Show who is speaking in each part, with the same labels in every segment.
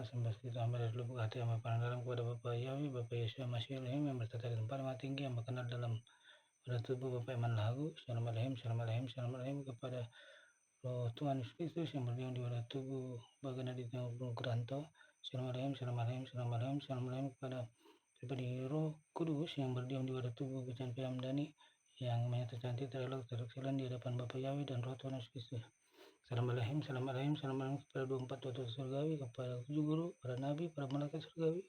Speaker 1: sembah kita hamba dari lubuk hati hamba pandang dalam kepada Bapak Yahweh, Bapak Yesus Masih Elohim yang bertata di tempat yang tinggi, yang kenal dalam pada tubuh Bapak Iman Lagu. Shalom Alehim, Shalom Alehim, Shalom Alehim kepada Roh Tuhan Yesus Kristus yang berdiam di pada tubuh bagian di tengah gunung Keranto. Shalom Alehim, Shalom Alehim, Shalom Alehim, Shalom Alehim kepada pribadi Roh Kudus yang berdiam di pada tubuh Kecan Piyamdani yang menyatakan cantik terelok terkeselan di hadapan Bapak Yahweh dan Roh Tuhan Yesus Kristus. Salam Alehim, Salam Alehim, Salam Alehim kepada 24 tutus surgawi, kepada 7 guru, para nabi, para malaikat surgawi,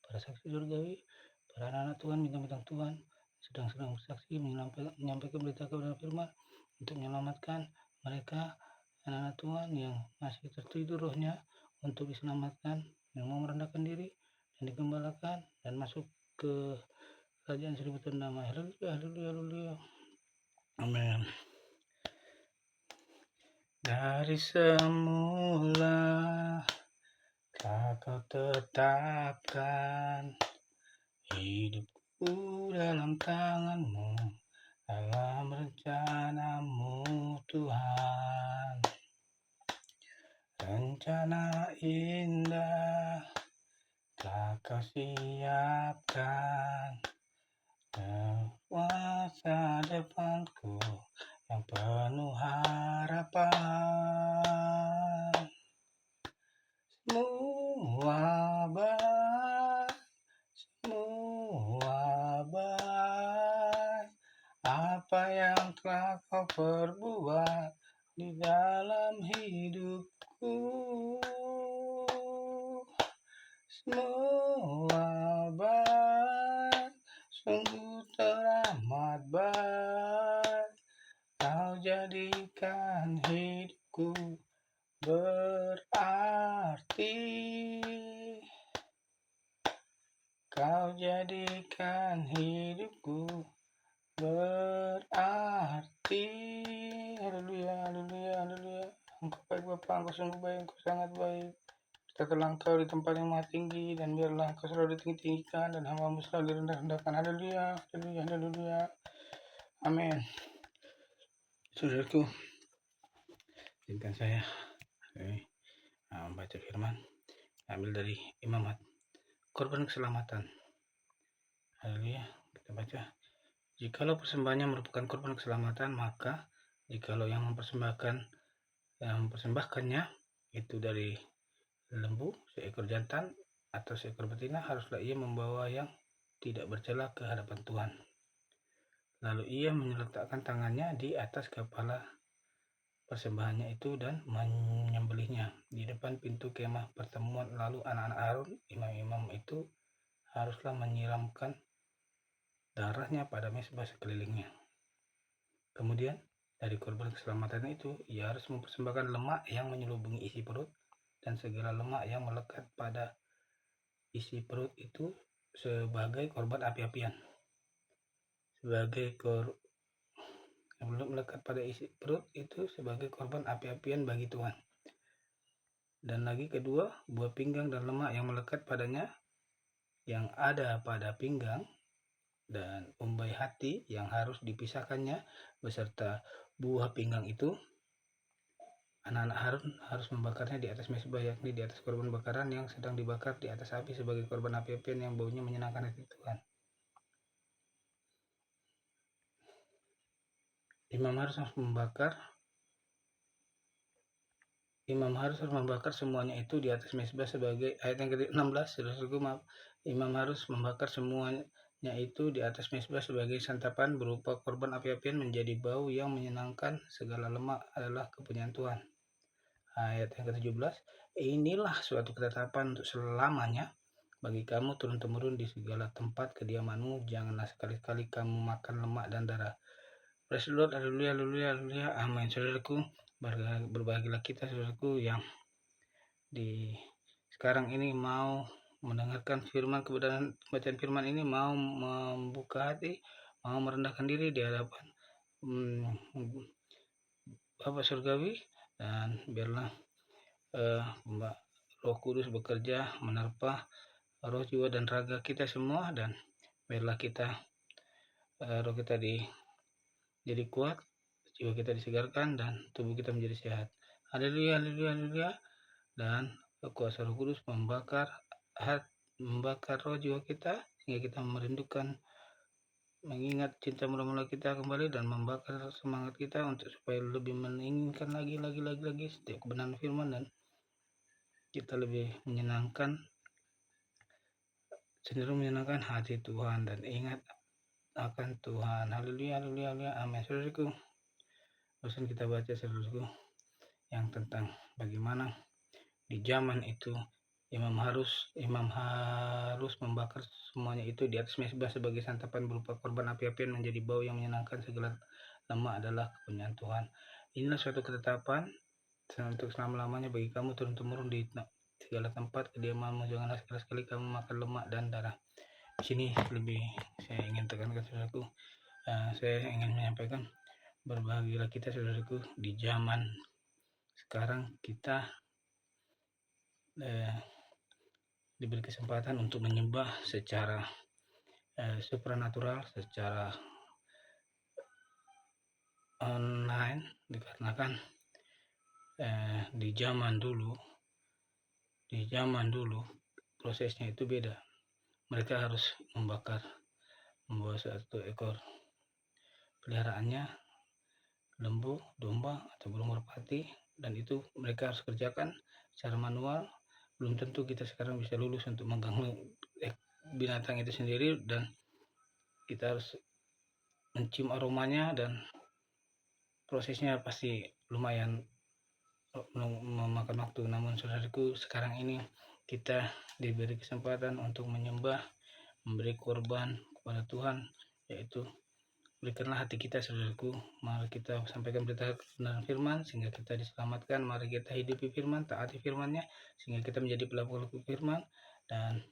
Speaker 1: para saksi surgawi, para anak-anak Tuhan, bintang-bintang Tuhan, sedang-sedang bersaksi menyampaikan berita kebenaran firman untuk menyelamatkan mereka, anak-anak Tuhan yang masih tertidur rohnya, untuk diselamatkan, yang mau merendahkan diri dan digembalakan dan masuk ke kerajaan 1000 tahun damai. Haleluya, haleluya, haleluya. Amin. Dari semula Kau tetapkan hidupku dalam tangan-Mu, dalam rencana-Mu Tuhan. Rencana indah telah Kau siapkan, masa depanku yang penuh harapan. Semua baik, apa yang telah Kau perbuat di dalam hidupku. Semua baik, sungguh teramat baik. Kau jadikan hidupku berarti. Kau jadikan hidupku berarti. Haleluya, haleluya, haleluya. Engkau baik Bapa, Engkau sungguh baik, Engkau sangat baik. Tetaplah Engkau di tempat yang maha tinggi, dan biarlah Engkau selalu ditinggi-tinggikan, dan hamba-Mu selalu direndah-rendahkan. Haleluya, haleluya, haleluya. Amin. Saudaraku, izinkan saya membaca firman ambil dari Imamat, korban keselamatan. Haleluya, kita baca. Jikalau persembahannya merupakan korban keselamatan, maka jikalau yang mempersembahkannya itu dari lembu, seekor jantan atau seekor betina, haruslah ia membawa yang tidak bercela ke hadapan Tuhan. Lalu ia meletakkan tangannya di atas kepala persembahannya itu dan menyembelihnya di depan pintu kemah pertemuan. Lalu anak-anak Harun, imam-imam itu, haruslah menyiramkan darahnya pada mezbah sekelilingnya. Kemudian dari korban keselamatan itu ia harus mempersembahkan lemak yang menyelubungi isi perut, dan segala lemak yang melekat pada isi perut itu sebagai korban api-apian. Yang belum melekat pada isi perut itu sebagai korban api-apian bagi Tuhan. Dan lagi kedua, buah pinggang dan lemak yang melekat padanya yang ada pada pinggang, dan umbai hati yang harus dipisahkannya beserta buah pinggang itu. Anak-anak Harun harus membakarnya di atas mezbah, yakni di atas korban bakaran yang sedang dibakar di atas api sebagai korban api-apian yang baunya menyenangkan hati Tuhan. Imam harus membakar semuanya itu di atas mezbah sebagai, ayat yang ke-16, saudaraku, maaf. Imam harus membakar semuanya itu di atas mezbah sebagai santapan berupa korban api-apian menjadi bau yang menyenangkan. Segala lemak adalah kepunyaan Tuhan. Ayat yang ke-17, inilah suatu ketetapan untuk selamanya bagi kamu turun-temurun di segala tempat kediamanmu. Janganlah sekali-kali kamu makan lemak dan darah. Praise the Lord, haleluya, haleluya, haleluya, amin. Saudaraku, berbahagialah kita, saudaraku, yang di sekarang ini mau mendengarkan firman kebenaran. Bacaan firman ini mau membuka hati, mau merendahkan diri di hadapan Bapa Surgawi, dan biarlah Roh Kudus bekerja menerpa roh, jiwa, dan raga kita semua, dan biarlah roh kita jadi kuat, jiwa kita disegarkan, dan tubuh kita menjadi sehat. Haleluya, haleluya, haleluya. Dan kuasa Roh Kudus membakar roh jiwa kita, sehingga kita merindukan, mengingat cinta mula-mula kita kembali, dan membakar semangat kita untuk supaya lebih menginginkan lagi setiap kebenaran firman, dan kita lebih cenderung menyenangkan hati Tuhan dan ingat akan Tuhan. Haleluya, haleluya, haleluya, amin. Saudaraku, barusan kita baca, saudaraku, yang tentang bagaimana di zaman itu imam harus membakar semuanya itu di atas mezbah sebagai santapan berupa korban api-apian menjadi bau yang menyenangkan. Segala lemak adalah kepunyaan Tuhan. Inilah suatu ketetapan untuk selama-lamanya bagi kamu turun-temurun di segala tempat kediamanmu. Janganlah sekali-sekali kamu makan lemak dan darah. Di sini lebih saya ingin tekankan, saudaraku, saya ingin menyampaikan, berbahagialah kita, saudaraku, di zaman sekarang kita diberi kesempatan untuk menyembah secara supranatural, secara online, dikarenakan di zaman dulu prosesnya itu beda. Mereka harus membawa satu ekor peliharaannya, lembu, domba, atau burung merpati, dan itu mereka harus kerjakan secara manual. Belum tentu kita sekarang bisa lulus untuk megang binatang itu sendiri, dan kita harus mencium aromanya, dan prosesnya pasti lumayan memakan waktu. Namun saudaraku, sekarang ini kita diberi kesempatan untuk menyembah, memberi korban kepada Tuhan, yaitu berikanlah hati kita, saudaraku. Mari kita sampaikan berita kebenaran firman sehingga kita diselamatkan. Mari kita hidupi firman, taati firman-Nya sehingga kita menjadi pelaku firman. Dan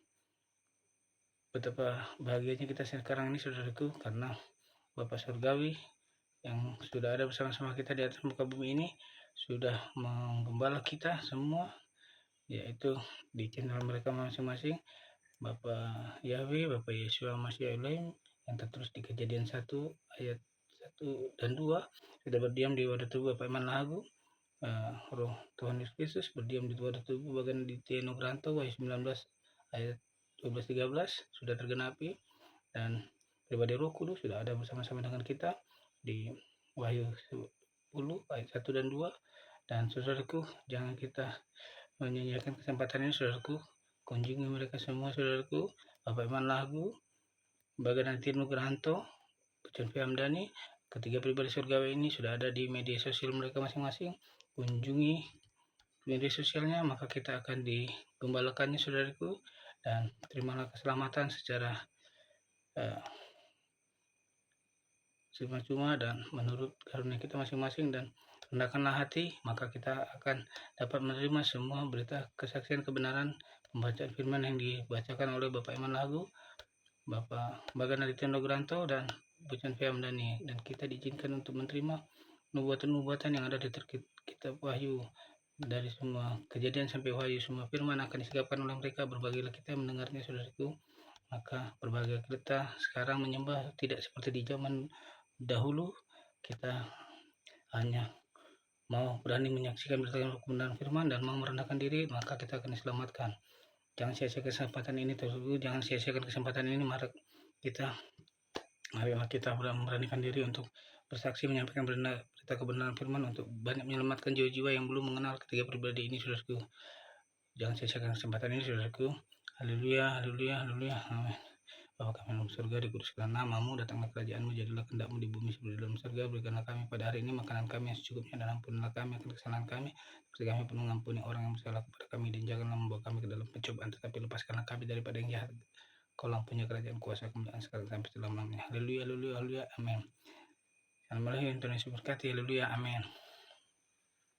Speaker 1: betapa bahagianya kita sekarang ini, saudaraku, karena Bapa Surgawi yang sudah ada bersama-sama kita di atas muka bumi ini sudah menggembala kita semua, yaitu di channel mereka masing-masing, Bapak Yahweh, Bapak Yeshua Mashiach Elohim, yang tertulis di Kejadian 1 ayat 1 dan 2, sudah berdiam di wadah tubuh Bapak Iman Lahagu. Roh Tuhan Yesus Kristus berdiam di wadah tubuh bagian di Teno Granto, Wahyu 19 ayat 12-13 sudah tergenapi, dan pribadi Roh Kudus sudah ada bersama-sama dengan kita di Wahyu 10 ayat 1 dan 2. Dan saudaraku, jangan kita menyia-nyiakan kesempatan ini, saudaraku. Kunjungi mereka semua, saudaraku. Bapak Iman Lahagu, bagian Tino Granto, John P. Hamdani, ketiga pribadi surgawi ini sudah ada di media sosial mereka masing-masing. Kunjungi media sosialnya, maka kita akan digembalakannya, saudaraku, dan terimalah keselamatan secara cuma-cuma dan menurut karunia kita masing-masing, dan rendahkanlah hati, maka kita akan dapat menerima semua berita kesaksian kebenaran pembacaan firman yang dibacakan oleh Bapak Iman Lahagu, Bapak Bagan Aditya Granto, dan Bucan P. Hamdani. Dan kita diizinkan untuk menerima nubuatan-nubuatan yang ada di kitab Wahyu, dari semua Kejadian sampai Wahyu, semua firman akan disingkapkan oleh mereka. Berbahagialah kita yang mendengarnya, saudaraku. Maka berbahagia kita sekarang menyembah tidak seperti di zaman dahulu. Kita hanya mau berani menyaksikan berita kebenaran firman dan mau merendahkan diri, maka kita akan diselamatkan. Jangan sia-siakan kesempatan ini, jangan sia-siakan kesempatan ini. Mari kita memberanikan diri untuk bersaksi, menyampaikan berita kebenaran firman untuk banyak menyelamatkan jiwa-jiwa yang belum mengenal ketiga pribadi ini, saudaraku. Jangan sia-siakan kesempatan ini, saudaraku. Haleluya, haleluya, haleluya, amin. Bapa kami dalam surga, dikuduskanlah namamu, datanglah kerajaanmu, jadilah kehendakmu di bumi seperti dalam surga. Berikanlah kami pada hari ini makanan kami yang secukupnya, dan ampunilah kami akan kesalahan kami seperti kami pun mengampuni orang yang bersalah kepada kami, dan janganlah membawa kami ke dalam pencobaan, tetapi lepaskanlah kami daripada yang jahat. Kau yang punya kerajaan, kuasa, kemuliaan sekarang sampai selama-lamanya. Haleluya, haleluya, haleluya, amin. Alhamdulillah, Tuhan Yesus berkati. Haleluya, amin.